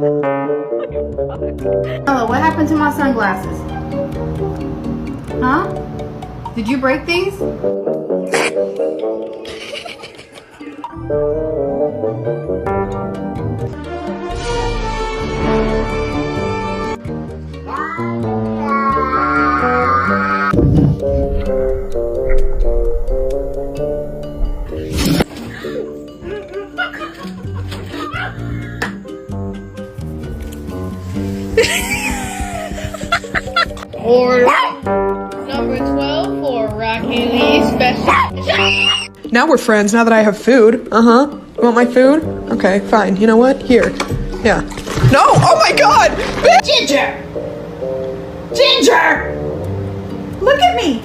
Oh, what happened to my sunglasses? Huh? Did you break these? Order number 12 for Rocky Lee special. Now we're friends, now that I have food. Uh-huh. You want my food? Okay, fine. You know what? Here. Yeah. No! Oh my god! Ginger! Ginger! Look at me!